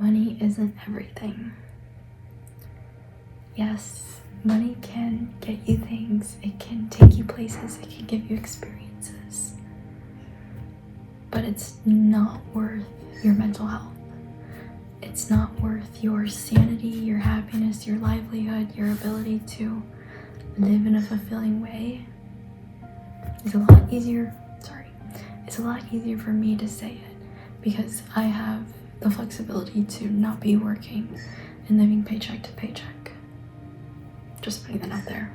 Money isn't everything. Yes, money can get you things, it can take you places, it can give you experiences, but it's not worth your mental health. It's not worth your sanity, your happiness, your livelihood, your ability to live in a fulfilling way. It's a lot easier for me to say it because I have the flexibility to not be working and living paycheck to paycheck. Just putting that out there.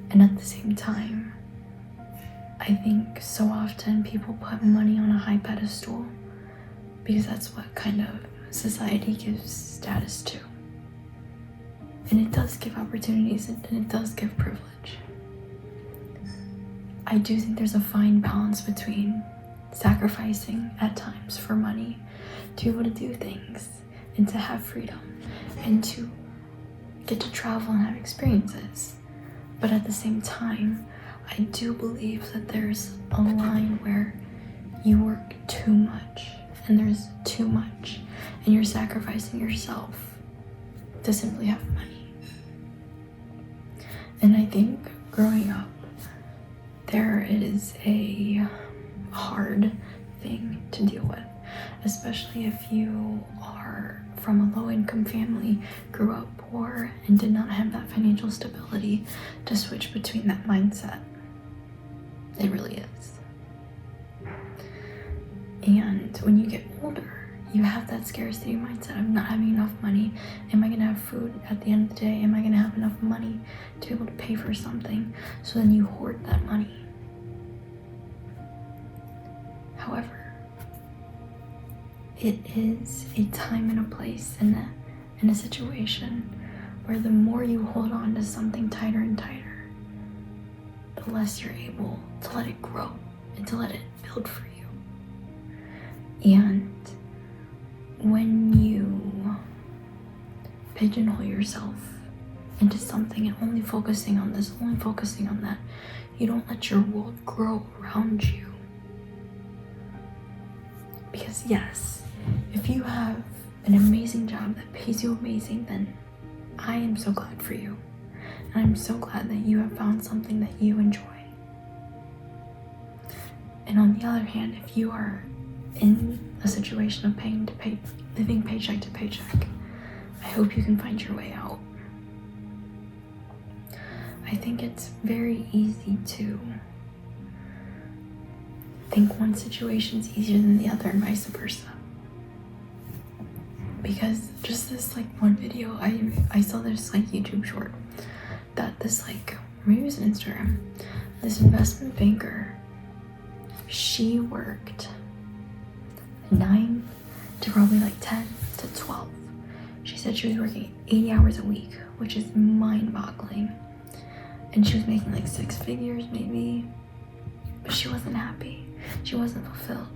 And at the same time, I think so often people put money on a high pedestal because that's what kind of society gives status to. And it does give opportunities and it does give privilege. I do think there's a fine balance between sacrificing at times for money to be able to do things and to have freedom and to get to travel and have experiences. But at the same time, I do believe that there's a line where you work too much and there's too much and you're sacrificing yourself to simply have money. And I think growing up, there is a hard thing to deal with, especially if you are from a low-income family, grew up poor, and did not have that financial stability to switch between that mindset. It really is. And when you get older, you have that scarcity mindset of not having enough money. Am I gonna have food at the end of the day? Am I gonna have enough money to be able to pay for something? So then you hoard that money. However, it is a time and a place in a situation where the more you hold on to something tighter and tighter, the less you're able to let it grow and to let it build for you. And when you pigeonhole yourself into something and only focusing on this, only focusing on that, you don't let your world grow around you. Because yes, if you have an amazing job that pays you amazing, then I am so glad for you. And I'm so glad that you have found something that you enjoy. And on the other hand, if you are in a situation of living paycheck to paycheck, I hope you can find your way out. I think it's very easy to think one situation's easier than the other and vice versa. Because just this one video, I saw this YouTube short that this maybe it was on Instagram, this investment banker, she worked 9 to probably 10 to 12. She said she was working 80 hours a week, which is mind-boggling. And she was making 6 figures maybe, but she wasn't happy. She wasn't fulfilled.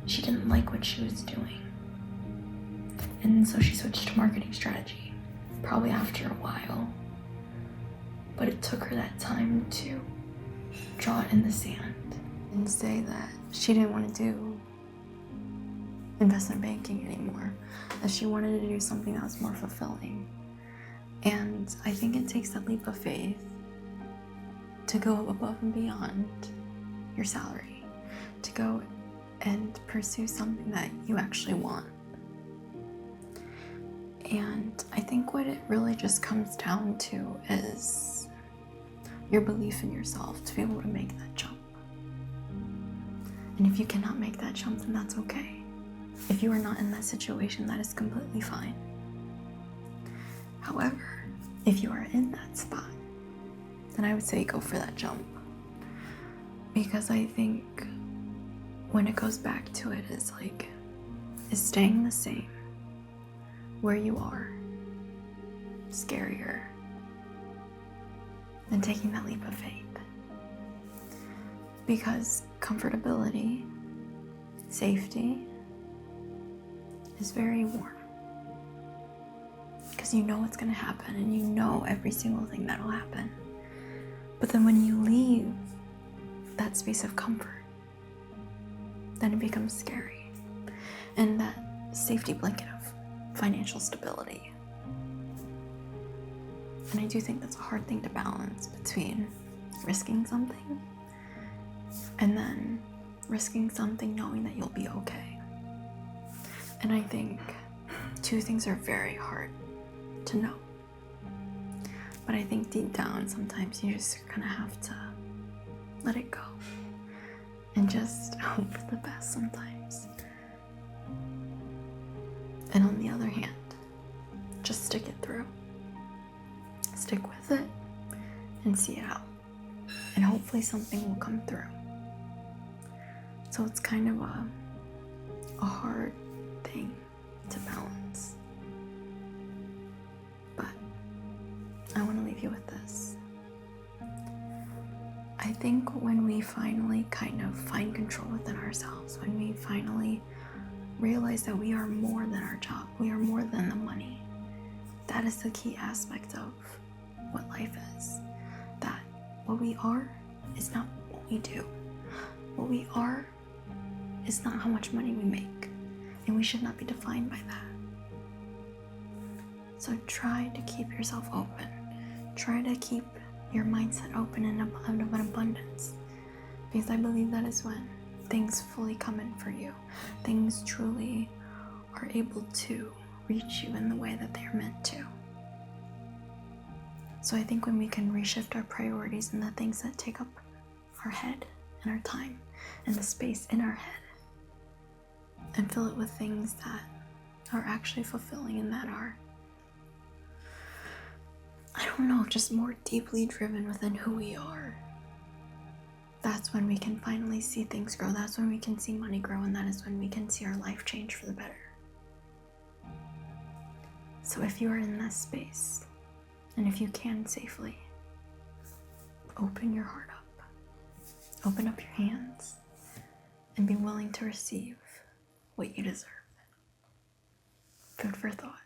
She didn't like what she was doing. And so she switched to marketing strategy, probably after a while. But it took her that time to draw it in the sand and say that she didn't want to do investment banking anymore, that she wanted to do something that was more fulfilling. And I think it takes that leap of faith to go above and beyond your salary, to go and pursue something that you actually want. And I think what it really just comes down to is your belief in yourself to be able to make that jump. And if you cannot make that jump, then that's okay. If you are not in that situation, that is completely fine. However, if you are in that spot, then I would say go for that jump. Because I think when it goes back to it, is staying the same where you are scarier than taking that leap of faith. Because comfortability, safety is very warm. Because you know what's going to happen and you know every single thing that'll happen. But then when you leave space of comfort, then it becomes scary. And that safety blanket of financial stability. And I do think that's a hard thing to balance between risking something and then risking something knowing that you'll be okay. And I think two things are very hard to know. But I think deep down, sometimes you just kind of have to let it go and just hope for the best sometimes. And on the other hand, just stick it through. Stick with it and see it out. And hopefully something will come through. So it's kind of a hard thing to balance. But I want to leave you with this. I think when we finally kind of find control within ourselves, when we finally realize that we are more than our job, we are more than the money, that is the key aspect of what life is. That what we are is not what we do. What we are is not how much money we make, and we should not be defined by that. So try to keep yourself open. Try to keep your mindset open and of an abundance, because I believe that is when things fully come in for you. Things truly are able to reach you in the way that they're meant to. So I think when we can reshift our priorities and the things that take up our head and our time and the space in our head and fill it with things that are actually fulfilling and that are, I don't know, just more deeply driven within who we are, that's when we can finally see things grow. That's when we can see money grow, and that is when we can see our life change for the better. So if you are in this space, and if you can safely, open your heart up, open up your hands, and be willing to receive what you deserve. Food for thought.